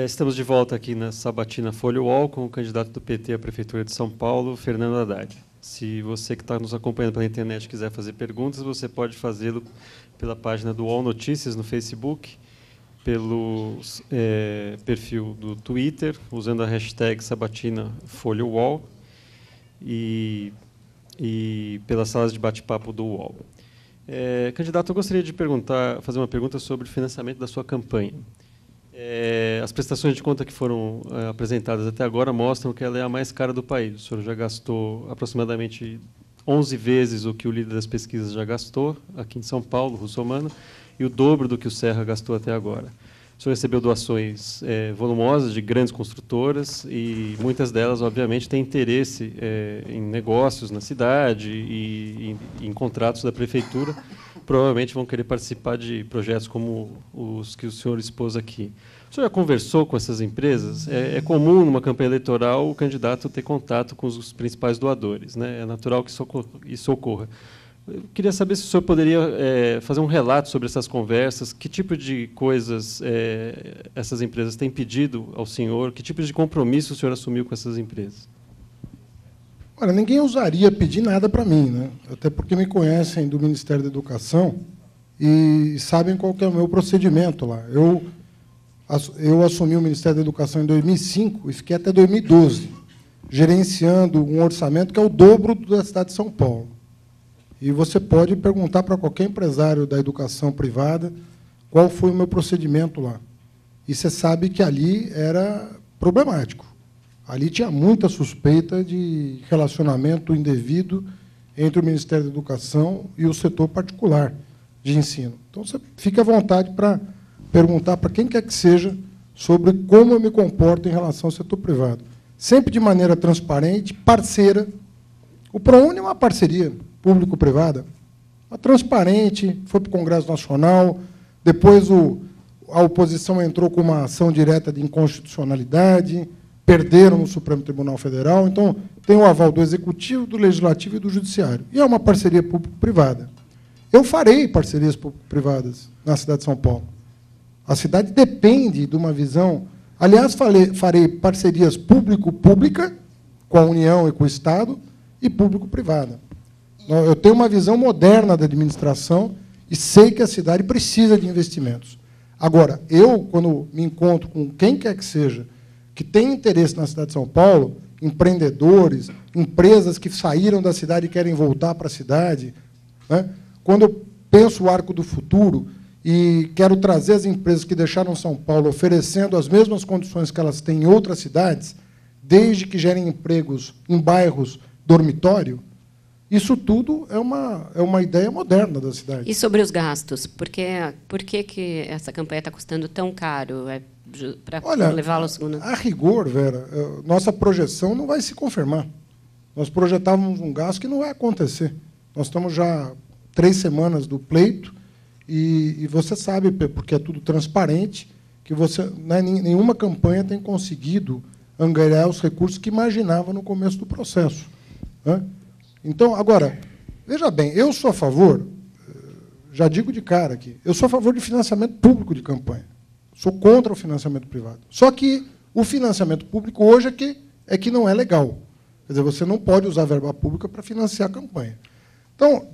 Estamos de volta aqui na Sabatina Folha UOL com o candidato do PT à Prefeitura de São Paulo, Fernando Haddad. Se você que está nos acompanhando pela internet quiser fazer perguntas, você pode fazê-lo pela página do UOL Notícias no Facebook, pelo perfil do Twitter, usando a hashtag Sabatina Folha UOL e pelas salas de bate-papo do UOL. Candidato, eu gostaria de fazer uma pergunta sobre o financiamento da sua campanha. As prestações de conta que foram apresentadas até agora mostram que ela é a mais cara do país. O senhor já gastou aproximadamente 11 vezes o que o líder das pesquisas já gastou, aqui em São Paulo, Russomano, e o dobro do que o Serra gastou até agora. O senhor recebeu doações volumosas de grandes construtoras e muitas delas, obviamente, têm interesse em negócios na cidade e em contratos da prefeitura. Provavelmente vão querer participar de projetos como os que o senhor expôs aqui. O senhor já conversou com essas empresas? É comum, numa campanha eleitoral, o candidato ter contato com os principais doadores, né? É natural que isso ocorra. Eu queria saber se o senhor poderia fazer um relato sobre essas conversas, que tipo de coisas essas empresas têm pedido ao senhor, que tipo de compromisso o senhor assumiu com essas empresas? Olha, ninguém ousaria pedir nada para mim, né? Até porque me conhecem do Ministério da Educação e sabem qual que é o meu procedimento lá. Eu assumi o Ministério da Educação em 2005 e fiquei até 2012, gerenciando um orçamento que é o dobro da cidade de São Paulo. E você pode perguntar para qualquer empresário da educação privada qual foi o meu procedimento lá. E você sabe que ali era problemático. Ali tinha muita suspeita de relacionamento indevido entre o Ministério da Educação e o setor particular de ensino. Então, você fica à vontade para perguntar para quem quer que seja sobre como eu me comporto em relação ao setor privado. Sempre de maneira transparente, parceira. O ProUni é uma parceria público-privada, transparente, foi para o Congresso Nacional, depois a oposição entrou com uma ação direta de inconstitucionalidade, perderam no Supremo Tribunal Federal, então tem o aval do Executivo, do Legislativo e do Judiciário. E é uma parceria público-privada. Eu farei parcerias público-privadas na cidade de São Paulo. A cidade depende de uma visão... Aliás, farei parcerias público-pública, com a União e com o Estado, e público-privada. Eu tenho uma visão moderna da administração e sei que a cidade precisa de investimentos. Agora, quando me encontro com quem quer que seja que tem interesse na cidade de São Paulo, empreendedores, empresas que saíram da cidade e querem voltar para a cidade, né? Quando eu penso o arco do futuro e quero trazer as empresas que deixaram São Paulo oferecendo as mesmas condições que elas têm em outras cidades, desde que gerem empregos em bairros dormitório, isso tudo é uma ideia moderna da cidade. E sobre os gastos? Por que essa campanha está custando tão caro? Para levá-lo ao segundo? A rigor, Vera, nossa projeção não vai se confirmar. Nós projetávamos um gasto que não vai acontecer. Nós estamos já 3 semanas do pleito e você sabe, porque é tudo transparente, que nenhuma campanha tem conseguido angariar os recursos que imaginava no começo do processo, né? Então, agora, veja bem, eu sou a favor, já digo de cara aqui, eu sou a favor de financiamento público de campanha. Sou contra o financiamento privado. Só que o financiamento público hoje é que não é legal. Quer dizer, você não pode usar verba pública para financiar a campanha. Então,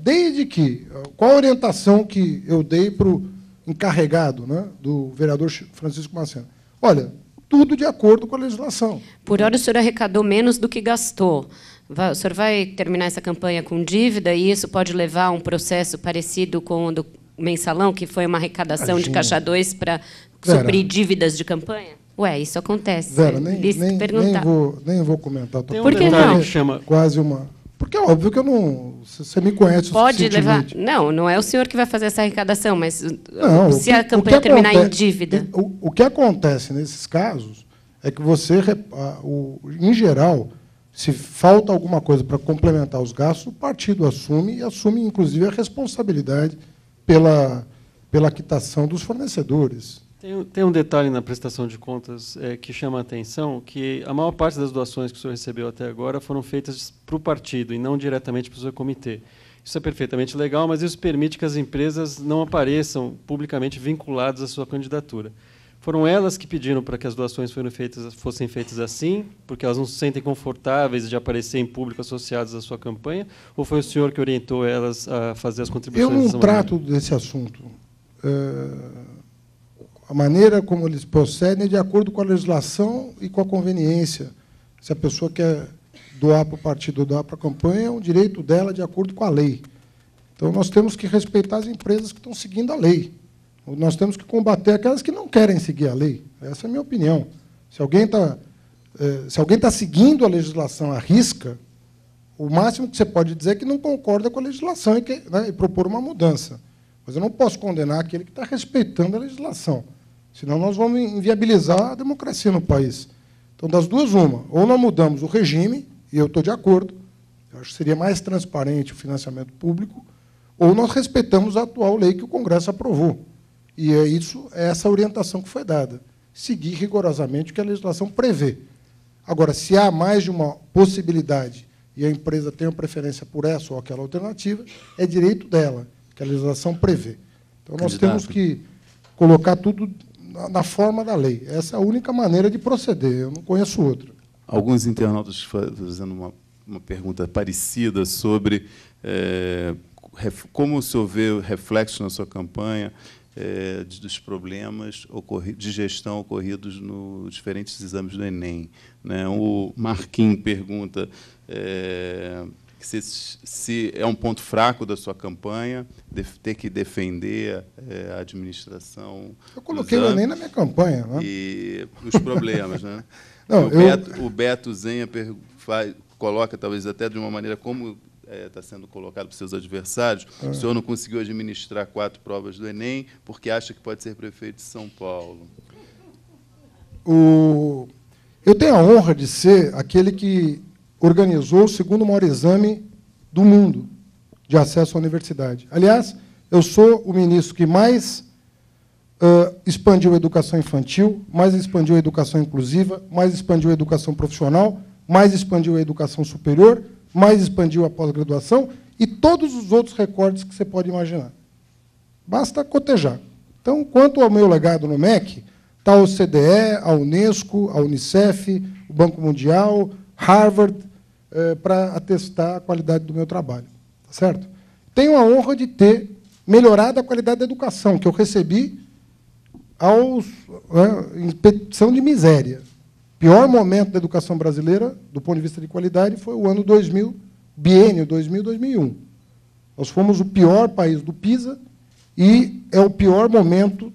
qual a orientação que eu dei para o encarregado, né, do vereador Francisco Macena? Olha, tudo de acordo com a legislação. Por hora, o senhor arrecadou menos do que gastou. O senhor vai terminar essa campanha com dívida e isso pode levar a um processo parecido com o do Mensalão, que foi uma arrecadação de Caixa 2 para suprir dívidas de campanha? Ué, isso acontece. Vera, nem vou comentar. Por que não? Chama... Quase uma... Porque é óbvio que eu não... Você me conhece pode levar... Não é o senhor que vai fazer essa arrecadação, mas se a campanha terminar em dívida... O que acontece nesses casos é que você, em geral... Se falta alguma coisa para complementar os gastos, o partido assume, inclusive, a responsabilidade pela quitação dos fornecedores. Tem um detalhe na prestação de contas que chama a atenção, que a maior parte das doações que o senhor recebeu até agora foram feitas para o partido e não diretamente para o seu comitê. Isso é perfeitamente legal, mas isso permite que as empresas não apareçam publicamente vinculadas à sua candidatura. Foram elas que pediram para que as doações fossem feitas assim, porque elas não se sentem confortáveis de aparecer em público associadas à sua campanha? Ou foi o senhor que orientou elas a fazer as contribuições? Eu não trato desse assunto. A maneira como eles procedem é de acordo com a legislação e com a conveniência. Se a pessoa quer doar para o partido ou doar para a campanha, é um direito dela de acordo com a lei. Então, nós temos que respeitar as empresas que estão seguindo a lei. Nós temos que combater aquelas que não querem seguir a lei. Essa é a minha opinião. Se alguém está seguindo a legislação à risca, o máximo que você pode dizer é que não concorda com a legislação e propor uma mudança. Mas eu não posso condenar aquele que está respeitando a legislação. Senão nós vamos inviabilizar a democracia no país. Então, das duas, uma. Ou nós mudamos o regime, e eu estou de acordo, eu acho que seria mais transparente o financiamento público, ou nós respeitamos a atual lei que o Congresso aprovou. E é essa orientação que foi dada. Seguir rigorosamente o que a legislação prevê. Agora, se há mais de uma possibilidade e a empresa tem uma preferência por essa ou aquela alternativa, é direito dela, que a legislação prevê. Então, nós temos que colocar tudo na forma da lei. Essa é a única maneira de proceder. Eu não conheço outra. Alguns internautas fazendo uma pergunta parecida sobre como o senhor vê o reflexo na sua campanha dos problemas de gestão ocorridos nos diferentes exames do Enem. Né? O Marquinhos pergunta se é um ponto fraco da sua campanha ter que defender a administração. Eu coloquei o Enem na minha campanha. Né? E os problemas. Né? Não, o Beto Zenha coloca, talvez até de uma maneira como está sendo colocado por seus adversários, o senhor não conseguiu administrar 4 provas do Enem porque acha que pode ser prefeito de São Paulo. Eu tenho a honra de ser aquele que organizou o segundo maior exame do mundo de acesso à universidade. Aliás, eu sou o ministro que mais expandiu a educação infantil, mais expandiu a educação inclusiva, mais expandiu a educação profissional, mais expandiu a educação superior, mais expandiu a pós-graduação e todos os outros recordes que você pode imaginar. Basta cotejar. Então, quanto ao meu legado no MEC, está a OCDE, a Unesco, a Unicef, o Banco Mundial, Harvard, para atestar a qualidade do meu trabalho. Tá certo? Tenho a honra de ter melhorado a qualidade da educação, que eu recebi em petição de miséria. O pior momento da educação brasileira, do ponto de vista de qualidade, foi o ano 2000, biênio 2000-2001. Nós fomos o pior país do PISA e é o pior momento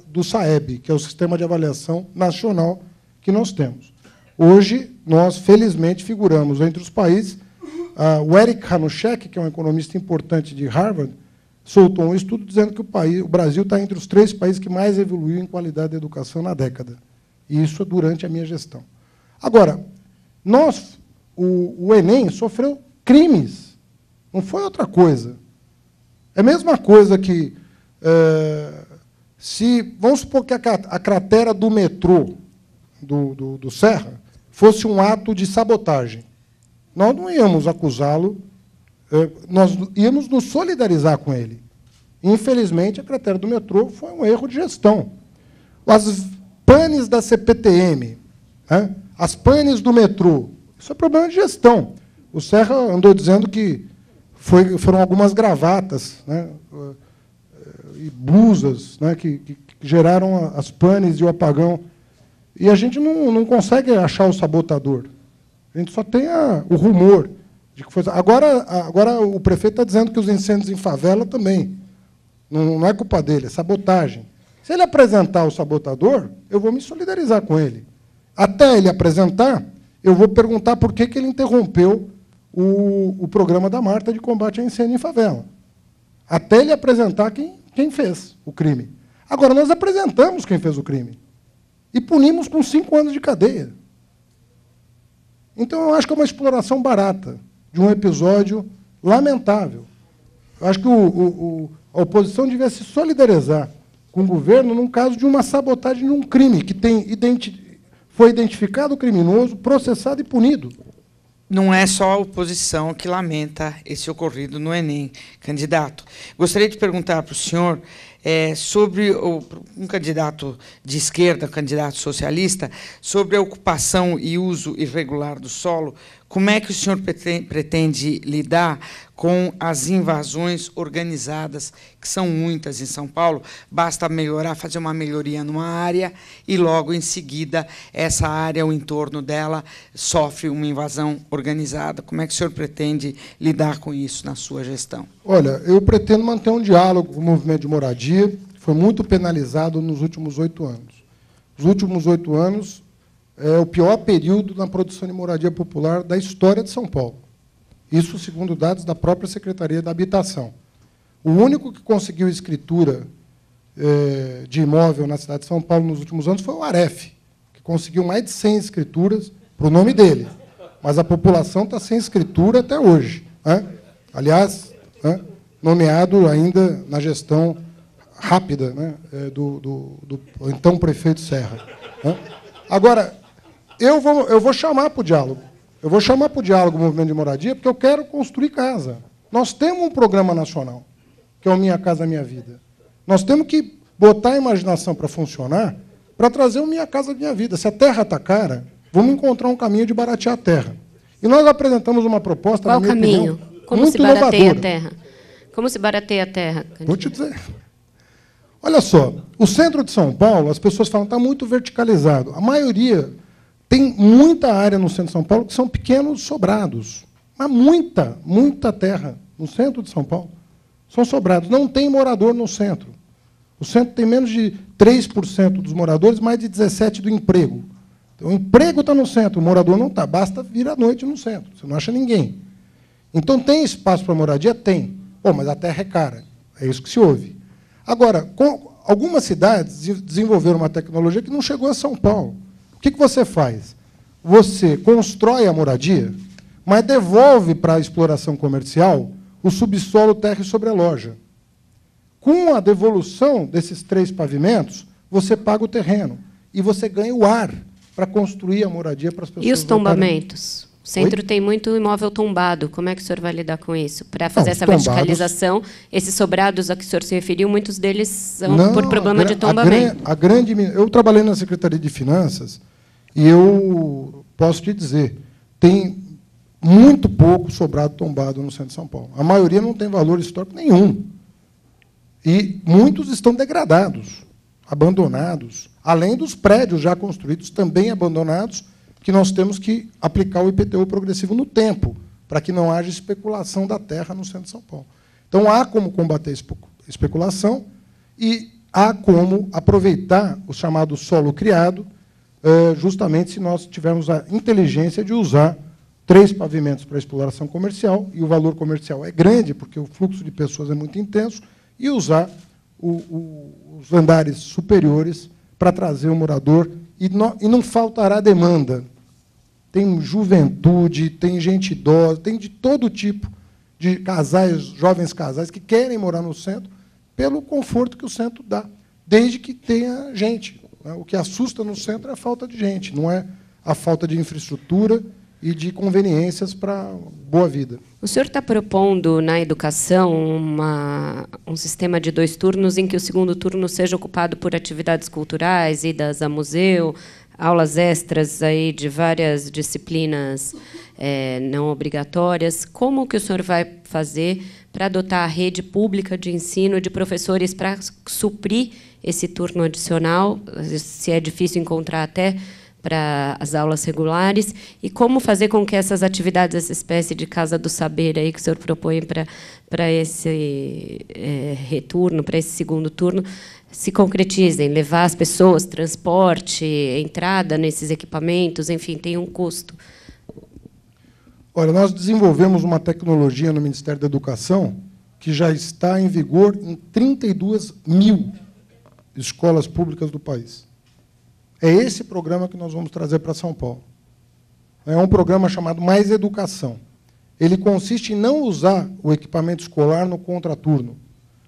do SAEB, que é o Sistema de Avaliação Nacional que nós temos. Hoje, nós, felizmente, figuramos entre os países. O Eric Hanushek, que é um economista importante de Harvard, soltou um estudo dizendo que o Brasil está entre os 3 países que mais evoluiu em qualidade da educação na década. E isso durante a minha gestão. Agora, o Enem sofreu crimes, não foi outra coisa. É a mesma coisa que, vamos supor que a cratera do metrô do Serra fosse um ato de sabotagem. Nós não íamos acusá-lo, nós íamos nos solidarizar com ele. Infelizmente, a cratera do metrô foi um erro de gestão. As panes da CPTM, as panes do metrô, isso é problema de gestão. O Serra andou dizendo que foram algumas gravatas, né, e blusas, né, que geraram as panes e o apagão. E a gente não consegue achar o sabotador. A gente só tem o rumor de que foi. Agora o prefeito está dizendo que os incêndios em favela também. Não é culpa dele, é sabotagem. Se ele apresentar o sabotador, eu vou me solidarizar com ele. Até ele apresentar, eu vou perguntar por que ele interrompeu o programa da Marta de combate a incêndio em favela. Até ele apresentar quem fez o crime. Agora, nós apresentamos quem fez o crime. E punimos com 5 anos de cadeia. Então, eu acho que é uma exploração barata de um episódio lamentável. Eu acho que a oposição devia se solidarizar com o governo num caso de uma sabotagem de um crime que foi identificado o criminoso, processado e punido. Não é só a oposição que lamenta esse ocorrido no Enem, candidato. Gostaria de perguntar para o senhor sobre um candidato de esquerda, um candidato socialista, sobre a ocupação e uso irregular do solo. Como é que o senhor pretende lidar com as invasões organizadas, que são muitas em São Paulo? Basta melhorar, fazer uma melhoria numa área e, logo em seguida, essa área, o entorno dela, sofre uma invasão organizada. Como é que o senhor pretende lidar com isso na sua gestão? Olha, eu pretendo manter um diálogo com o movimento de moradia, que foi muito penalizado nos últimos 8 anos. Os últimos 8 anos é o pior período na produção de moradia popular da história de São Paulo. Isso segundo dados da própria Secretaria da Habitação. O único que conseguiu escritura de imóvel na cidade de São Paulo nos últimos anos foi o Aref, que conseguiu mais de 100 escrituras para o nome dele. Mas a população está sem escritura até hoje. Né? Aliás, nomeado ainda na gestão rápida, né, do então prefeito Serra. Né? Agora, eu vou chamar para o diálogo. Eu vou chamar para o diálogo o movimento de moradia, porque eu quero construir casa. Nós temos um programa nacional, que é o Minha Casa Minha Vida. Nós temos que botar a imaginação para funcionar, para trazer o Minha Casa Minha Vida. Se a terra está cara, vamos encontrar um caminho de baratear a terra. E nós apresentamos uma proposta, Qual na minha caminho? opinião, Como muito se barateia inovadora. a terra? Como se barateia a terra? Vou te dizer. Olha só, o centro de São Paulo, as pessoas falam que está muito verticalizado. A maioria tem muita área no centro de São Paulo que são pequenos sobrados. Mas muita terra no centro de São Paulo são sobrados. Não tem morador no centro. O centro tem menos de 3% dos moradores, mais de 17% do emprego. Então, o emprego está no centro, o morador não está. Basta vir à noite no centro, você não acha ninguém. Então, tem espaço para moradia? Tem. Bom, mas a terra é cara. É isso que se ouve. Agora, algumas cidades desenvolveram uma tecnologia que não chegou a São Paulo. O que você faz? Você constrói a moradia, mas devolve para a exploração comercial o subsolo, terra e sobreloja. Com a devolução desses 3 pavimentos, você paga o terreno e você ganha o ar para construir a moradia para as pessoas. E os voltarem. tombamentos? O centro tem muito imóvel tombado. Como é que o senhor vai lidar com isso? Para fazer essa verticalização, esses sobrados a que o senhor se referiu, muitos deles são por problema de tombamento. Eu trabalhei na Secretaria de Finanças e eu posso te dizer, tem muito pouco sobrado tombado no centro de São Paulo. A maioria não tem valor histórico nenhum. E muitos estão degradados, abandonados, além dos prédios já construídos, também abandonados, que nós temos que aplicar o IPTU progressivo no tempo, para que não haja especulação da terra no centro de São Paulo. Então, há como combater a especulação e há como aproveitar o chamado solo criado, justamente se nós tivermos a inteligência de usar 3 pavimentos para exploração comercial, e o valor comercial é grande, porque o fluxo de pessoas é muito intenso, e usar os andares superiores para trazer o morador, e não faltará demanda. Tem juventude, tem gente idosa, tem de todo tipo de casais, jovens casais, que querem morar no centro pelo conforto que o centro dá, desde que tenha gente. O que assusta no centro é a falta de gente, não é a falta de infraestrutura e de conveniências para boa vida. O senhor está propondo, na educação, um sistema de 2 turnos em que o segundo turno seja ocupado por atividades culturais, idas a museu, aulas extras aí de várias disciplinas não obrigatórias. Como que o senhor vai fazer para adotar a rede pública de ensino de professores para suprir esse turno adicional, se é difícil encontrar até para as aulas regulares, e como fazer com que essas atividades, essa espécie de casa do saber aí que o senhor propõe para esse retorno, para esse segundo turno, se concretizem, levar as pessoas, transporte, entrada nesses equipamentos, enfim, tem um custo. Olha, nós desenvolvemos uma tecnologia no Ministério da Educação que já está em vigor em 32 mil escolas públicas do país. É esse programa que nós vamos trazer para São Paulo. É um programa chamado Mais Educação. Ele consiste em não usar o equipamento escolar no contraturno,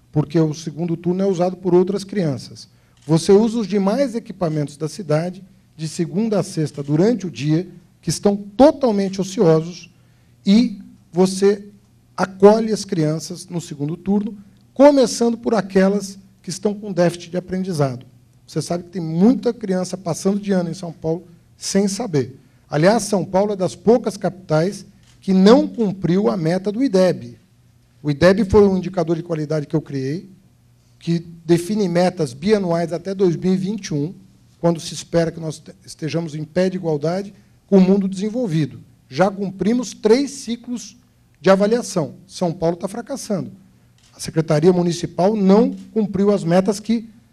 porque o segundo turno é usado por outras crianças. Você usa os demais equipamentos da cidade, de segunda a sexta, durante o dia, que estão totalmente ociosos, e você acolhe as crianças no segundo turno, começando por aquelas que estão com déficit de aprendizado. Você sabe que tem muita criança passando de ano em São Paulo sem saber. Aliás, São Paulo é das poucas capitais que não cumpriu a meta do IDEB. O IDEB foi um indicador de qualidade que eu criei, que define metas bianuais até 2021, quando se espera que nós estejamos em pé de igualdade com o mundo desenvolvido. Já cumprimos 3 ciclos de avaliação. São Paulo está fracassando. A Secretaria Municipal não cumpriu as metas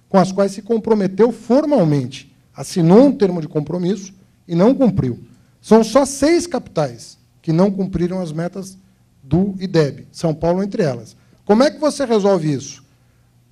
com as quais se comprometeu formalmente. Assinou um termo de compromisso e não cumpriu. São só 6 capitais que não cumpriram as metas do IDEB, São Paulo entre elas. Como é que você resolve isso?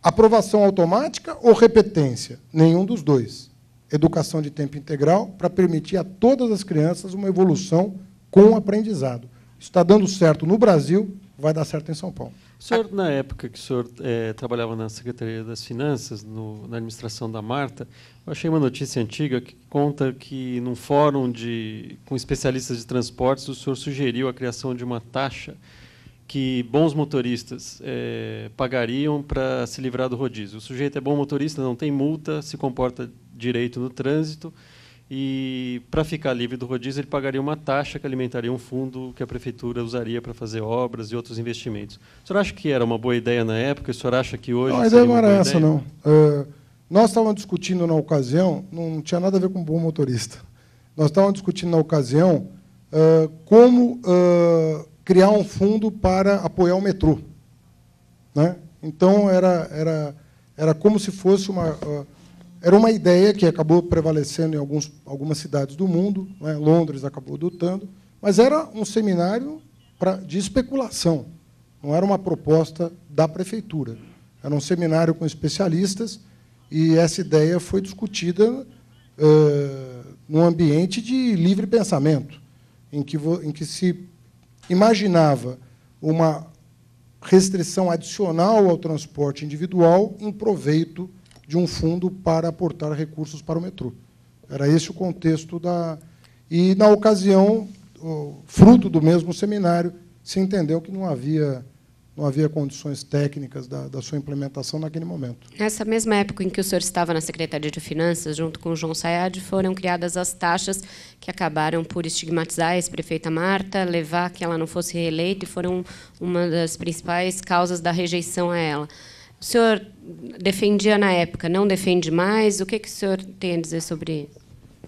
Aprovação automática ou repetência? Nenhum dos dois. Educação de tempo integral para permitir a todas as crianças uma evolução com aprendizado. Isso está dando certo no Brasil, vai dar certo em São Paulo. O senhor, na época que o senhor trabalhava na Secretaria das Finanças, na administração da Marta, eu achei uma notícia antiga que conta que, num fórum com especialistas de transportes, o senhor sugeriu a criação de uma taxa que bons motoristas pagariam para se livrar do rodízio. O sujeito é bom motorista, não tem multa, se comporta direito no trânsito, e, para ficar livre do rodízio, ele pagaria uma taxa que alimentaria um fundo que a prefeitura usaria para fazer obras e outros investimentos. O senhor acha que era uma boa ideia na época? O senhor acha que hoje... Não, a ideia não era essa, não. Nós estávamos discutindo na ocasião, não tinha nada a ver com bom motorista, nós estávamos discutindo na ocasião como criar um fundo para apoiar o metrô. Né? Então, era como se fosse era uma ideia que acabou prevalecendo em algumas cidades do mundo, né? Londres acabou adotando, mas era um seminário de especulação, não era uma proposta da prefeitura. Era um seminário com especialistas e essa ideia foi discutida num ambiente de livre pensamento, em que se imaginava uma restrição adicional ao transporte individual em proveito de um fundo para aportar recursos para o metrô. Era esse o contexto E, na ocasião, fruto do mesmo seminário, se entendeu que não havia condições técnicas da sua implementação naquele momento. Nessa mesma época em que o senhor estava na Secretaria de Finanças, junto com o João Sayad, foram criadas as taxas que acabaram por estigmatizar a ex-prefeita Marta, levar que ela não fosse reeleita, e foram uma das principais causas da rejeição a ela. O senhor defendia na época, não defende mais? O que o senhor tem a dizer sobre isso?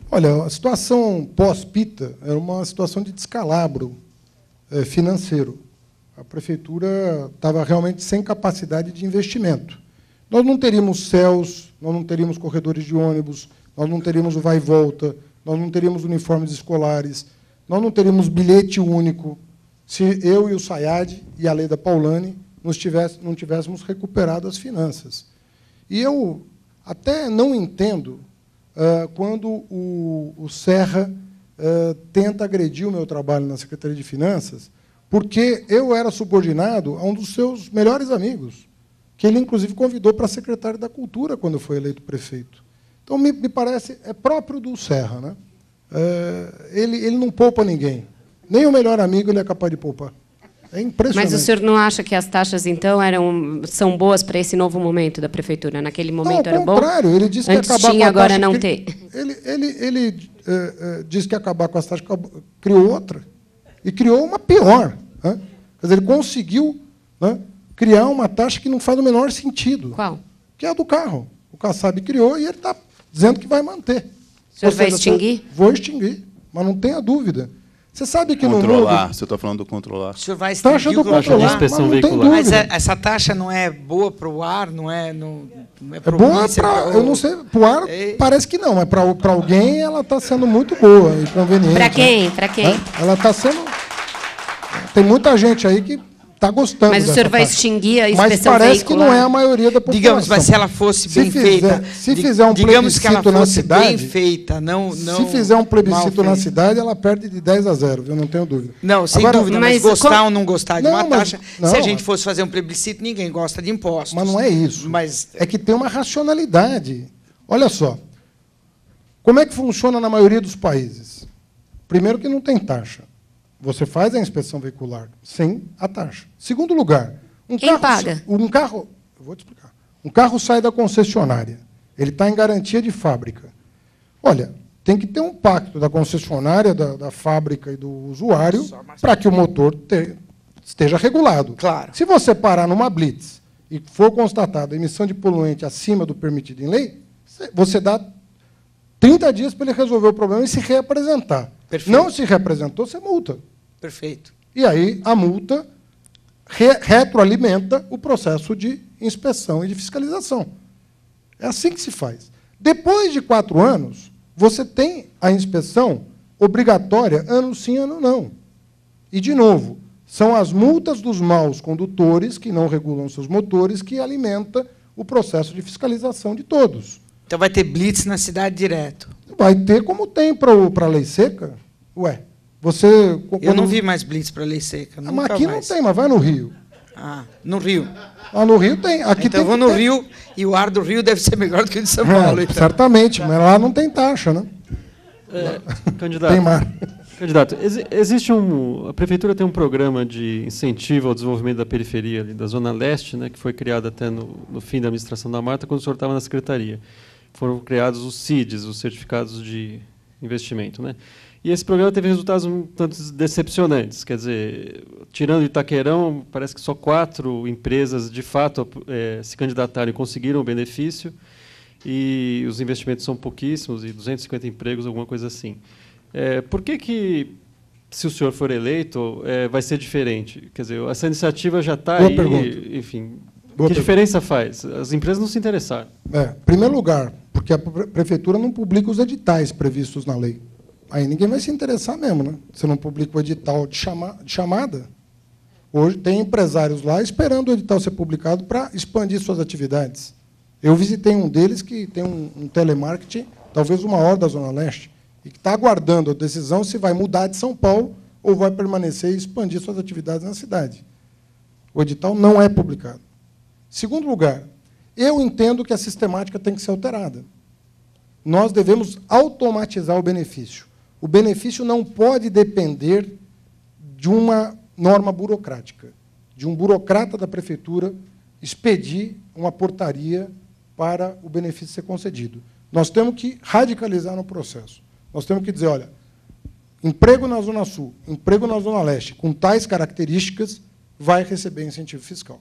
Olha, a situação pós-PITA era uma situação de descalabro financeiro. A prefeitura estava realmente sem capacidade de investimento. Nós não teríamos CELS, nós não teríamos corredores de ônibus, nós não teríamos o vai e volta, nós não teríamos uniformes escolares, nós não teríamos bilhete único, se eu e o Sayad e a Leda Paulani não tivéssemos recuperado as finanças. E eu até não entendo quando o Serra tenta agredir o meu trabalho na Secretaria de Finanças, porque eu era subordinado a um dos seus melhores amigos, que ele, inclusive, convidou para secretário da Cultura quando foi eleito prefeito. Então, me parece, é próprio do Serra. Né? Ele não poupa ninguém. Nem o melhor amigo ele é capaz de poupar. É impressionante. Mas o senhor não acha que as taxas, então, são boas para esse novo momento da prefeitura? Naquele momento era bom? Ao contrário, ele disse que antes acabar tinha, com a agora taxa, não tem. Ele disse que ia acabar com as taxas, criou outra. E criou uma pior. Né? Quer dizer, ele conseguiu, né, criar uma taxa que não faz o menor sentido. Qual? Que é a do carro. O Kassab criou e ele está dizendo que vai manter. O senhor vai extinguir? Vou extinguir, mas não tenha dúvida. Você sabe que controlar, no mundo... Você está falando do controlar. O senhor vai extinguir taxa do o controlar, mas não tem dúvida. Mas essa taxa não é boa para o ar, não é boa para... Eu não sei, para o ar parece que não, mas para alguém ela está sendo muito boa e conveniente. Para quem? Né? Para quem? Ela está sendo... Tem muita gente aí que está gostando. Mas o senhor vai extinguir a inspeção veicular? Mas parece que não é a maioria da população. Digamos, mas se ela fosse bem feita... Se fizer um plebiscito na cidade... bem feita, não se fizer um plebiscito na cidade, ela perde de 10-0, eu não tenho dúvida. Não, sem dúvida, mas gostar ou não gostar de uma taxa... Não, se a gente fosse fazer um plebiscito, ninguém gosta de impostos. Mas não é isso. Mas é que tem uma racionalidade. Olha só. Como é que funciona na maioria dos países? Primeiro que não tem taxa. Você faz a inspeção veicular sem a taxa. Segundo lugar, quem paga? Eu vou te explicar. Um carro sai da concessionária, ele está em garantia de fábrica. Olha, tem que ter um pacto da concessionária, da fábrica e do usuário para que o motor esteja regulado. Claro. Se você parar numa blitz e for constatada emissão de poluente acima do permitido em lei, você dá 30 dias para ele resolver o problema e se reapresentar. Perfeito. Não se reapresentou, você multa. Perfeito. E aí a multa retroalimenta o processo de inspeção e de fiscalização. É assim que se faz. Depois de 4 anos, você tem a inspeção obrigatória, ano sim, ano não. E, de novo, são as multas dos maus condutores que não regulam seus motores que alimenta o processo de fiscalização de todos. Então vai ter blitz na cidade direto. Vai ter como tem para a lei seca. Ué, você... Eu não vi mais blitz para lei seca. Mas aqui não tem, mas vai no Rio. Ah, no Rio. Lá no Rio tem. Aqui então tem eu vou no Rio e o ar do Rio deve ser melhor do que o de São Paulo. Então. Certamente, mas lá não tem taxa, né? Candidato, tem mar. Candidato, existe a prefeitura tem um programa de incentivo ao desenvolvimento da periferia, ali, da Zona Leste, né, que foi criado até no fim da administração da Marta, quando o senhor estava na secretaria. Foram criados os CIDs, os Certificados de Investimento, né? E esse programa teve resultados um tanto decepcionantes. Quer dizer, tirando Itaquerão, parece que só 4 empresas, de fato, se candidataram e conseguiram o benefício, e os investimentos são pouquíssimos, e 250 empregos, alguma coisa assim. Por que, se o senhor for eleito, vai ser diferente? Quer dizer, essa iniciativa já está aí, pergunta. Enfim, Boa que diferença faz? As empresas não se interessaram. Em primeiro lugar, porque a prefeitura não publica os editais previstos na lei. Aí ninguém vai se interessar mesmo, né? Você não publica o edital de chamada. Hoje tem empresários lá esperando o edital ser publicado para expandir suas atividades. Eu visitei um deles que tem um telemarketing, talvez o maior da Zona Leste, e que está aguardando a decisão se vai mudar de São Paulo ou vai permanecer e expandir suas atividades na cidade. O edital não é publicado. Segundo lugar, eu entendo que a sistemática tem que ser alterada. Nós devemos automatizar o benefício. O benefício não pode depender de uma norma burocrática, de um burocrata da prefeitura expedir uma portaria para o benefício ser concedido. Nós temos que radicalizar no processo. Nós temos que dizer, olha, emprego na Zona Sul, emprego na Zona Leste, com tais características, vai receber incentivo fiscal.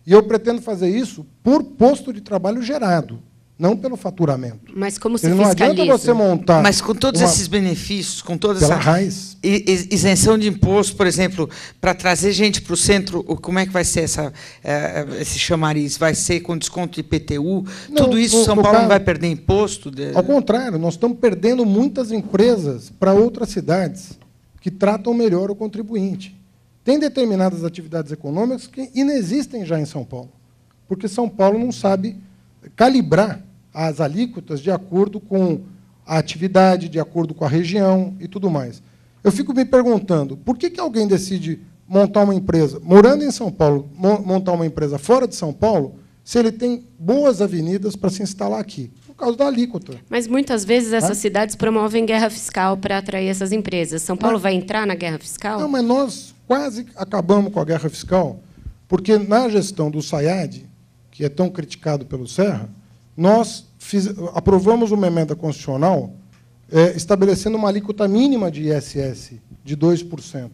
E eu pretendo fazer isso por posto de trabalho gerado, não pelo faturamento. Mas como se não fiscaliza? adianta você montar... Mas com todos esses benefícios, com toda essa raiz. Isenção de imposto, por exemplo, para trazer gente para o centro, como é que vai ser esse chamariz? Vai ser com desconto de IPTU? Não, Tudo isso São Paulo não vai perder imposto? Ao contrário, nós estamos perdendo muitas empresas para outras cidades que tratam melhor o contribuinte. Tem determinadas atividades econômicas que inexistem já em São Paulo, porque São Paulo não sabe calibrar as alíquotas de acordo com a atividade, de acordo com a região e tudo mais. Eu fico me perguntando, por que alguém decide montar uma empresa, morando em São Paulo, montar uma empresa fora de São Paulo, se ele tem boas avenidas para se instalar aqui? Por causa da alíquota. Mas, muitas vezes, essas cidades promovem guerra fiscal para atrair essas empresas. São Paulo vai entrar na guerra fiscal? Não, mas nós quase acabamos com a guerra fiscal, porque, na gestão do SAIAD, que é tão criticado pelo Serra, nós aprovamos uma emenda constitucional estabelecendo uma alíquota mínima de ISS de 2%,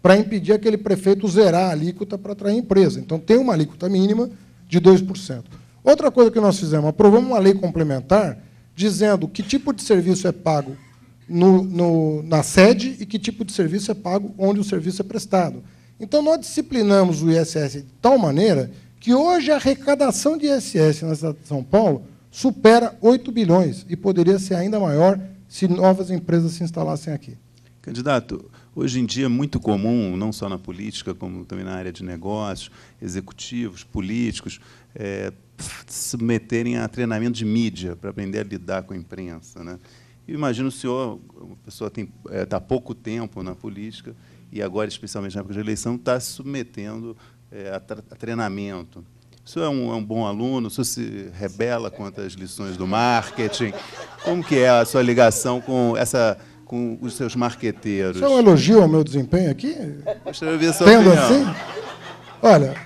para impedir aquele prefeito zerar a alíquota para atrair empresa. Então, tem uma alíquota mínima de 2%. Outra coisa que nós fizemos, aprovamos uma lei complementar dizendo que tipo de serviço é pago na sede e que tipo de serviço é pago onde o serviço é prestado. Então, nós disciplinamos o ISS de tal maneira que hoje a arrecadação de ISS na cidade de São Paulo supera 8 bilhões e poderia ser ainda maior se novas empresas se instalassem aqui. Candidato, hoje em dia é muito comum, não só na política, como também na área de negócios, executivos, políticos, se submeterem a treinamento de mídia para aprender a lidar com a imprensa, né? Eu imagino o senhor, uma pessoa está há pouco tempo na política e agora, especialmente na época de eleição, está se submetendo a treinamento. O senhor é um bom aluno? O senhor se rebela contra as lições do marketing? Como que é a sua ligação com os seus marqueteiros? Isso é um elogio ao meu desempenho aqui? Gostaria de ouvir a sua Tendo opinião. assim? Olha,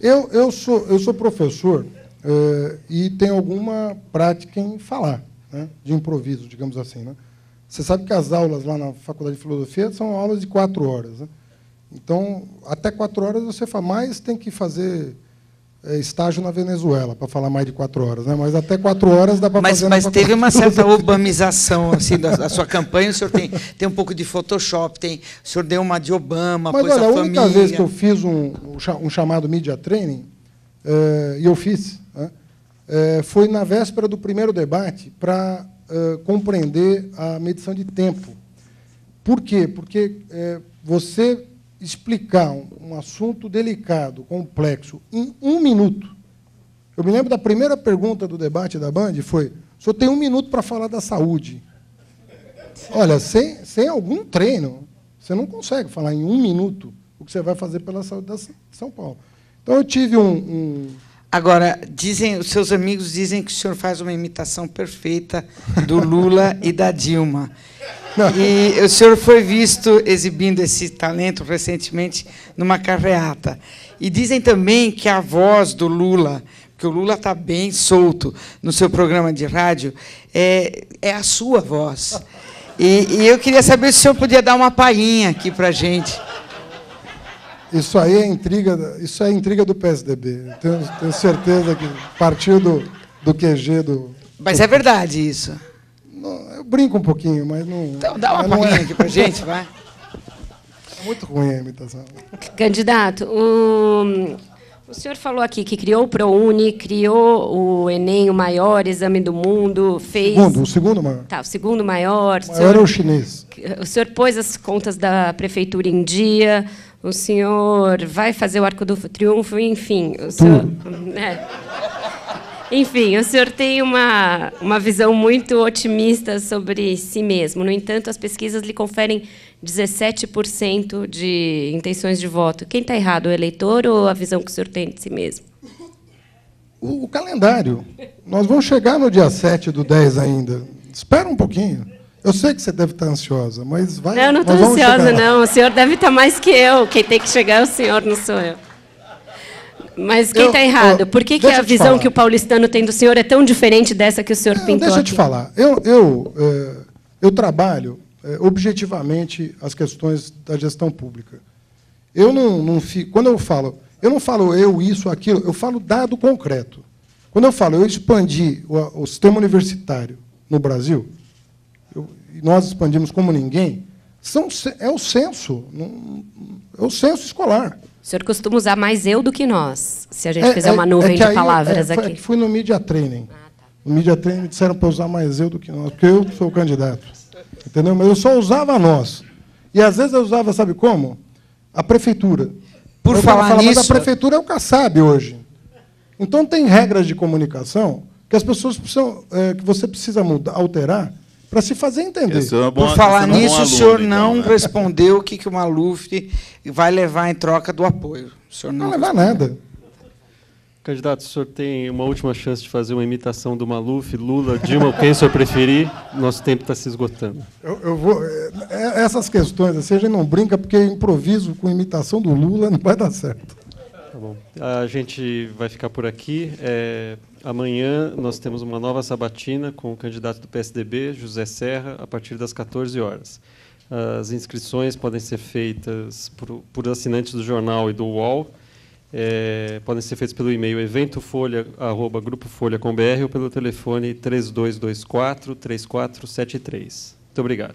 Eu sou professor e tenho alguma prática em falar, né, de improviso, digamos assim. Né? Você sabe que as aulas lá na Faculdade de Filosofia são aulas de 4 horas. Né? Então, até 4 horas você fala, mas tem que fazer estágio na Venezuela para falar mais de 4 horas. Né? Mas até 4 horas dá para fazer. Mas teve uma certa obamização assim, da sua campanha. O senhor tem um pouco de Photoshop, o senhor deu uma de Obama, mas, pôs olha, a única família. vez que eu fiz um chamado Media Training, e eu fiz, né, foi na véspera do primeiro debate para compreender a medição de tempo. Por quê? Porque você explicar um assunto delicado, complexo, em 1 minuto. Eu me lembro da primeira pergunta do debate da Band, foi, o senhor tem 1 minuto para falar da saúde. Olha, sem algum treino, você não consegue falar em 1 minuto o que você vai fazer pela saúde de São Paulo. Então, eu tive Agora, os seus amigos dizem que o senhor faz uma imitação perfeita do Lula e da Dilma. E o senhor foi visto exibindo esse talento recentemente numa carreata. E dizem também que a voz do Lula, porque o Lula está bem solto no seu programa de rádio, é a sua voz. E eu queria saber se o senhor podia dar uma palhinha aqui para a gente. Isso aí é intriga do PSDB. Tenho certeza que partiu do QG do... Mas é verdade isso. Eu brinco um pouquinho, mas não... Então, dá uma palhinha aqui para a gente, vai. É muito ruim a imitação. Candidato, o senhor falou aqui que criou o ProUni, criou o Enem, o maior exame do mundo, fez... O segundo maior. Tá, o segundo maior. O maior é o chinês. O senhor pôs as contas da prefeitura em dia, o senhor vai fazer o Arco do Triunfo, enfim. O senhor, enfim, o senhor tem uma visão muito otimista sobre si mesmo. No entanto, as pesquisas lhe conferem 17% de intenções de voto. Quem está errado, o eleitor ou a visão que o senhor tem de si mesmo? O calendário. Nós vamos chegar no dia 7/10 ainda. Espera um pouquinho. Eu sei que você deve estar ansiosa, mas vai... Não, não estou ansiosa, não. O senhor deve estar mais que eu. Quem tem que chegar é o senhor, não sou eu. Mas quem está errado? Por que a visão que o paulistano tem do senhor é tão diferente dessa que o senhor pintou Deixa eu aqui? te falar. Eu trabalho objetivamente as questões da gestão pública. Eu não fico... Quando eu não falo isso, aquilo, eu falo dado concreto. Quando eu falo eu expandi o sistema universitário no Brasil, e nós expandimos como ninguém, é o censo escolar. O senhor costuma usar mais eu do que nós, se a gente fizer uma nuvem de palavras aqui. Fui no Media Training. No Media Training me disseram para usar mais eu do que nós, porque eu sou o candidato. Entendeu? Mas eu só usava nós. E, às vezes, eu usava, sabe como? A prefeitura. Por falar nisso... Mas a prefeitura é o Kassab hoje. Então, tem regras de comunicação que as pessoas precisam, que você precisa alterar para se fazer entender. Por falar nisso, o senhor não respondeu o que o Maluf vai levar em troca do apoio. O senhor não vai levar nada. Candidato, o senhor tem uma última chance de fazer uma imitação do Maluf, Lula, Dilma, quem o senhor preferir. Nosso tempo está se esgotando. Eu vou... Essas questões, assim, a gente não brinca, porque improviso com imitação do Lula não vai dar certo. Tá bom. A gente vai ficar por aqui. Amanhã nós temos uma nova sabatina com o candidato do PSDB, José Serra, a partir das 14 horas. As inscrições podem ser feitas por assinantes do jornal e do UOL. Podem ser feitos pelo e-mail eventofolha@grupofolha.com.br ou pelo telefone 3224-3473. Muito obrigado.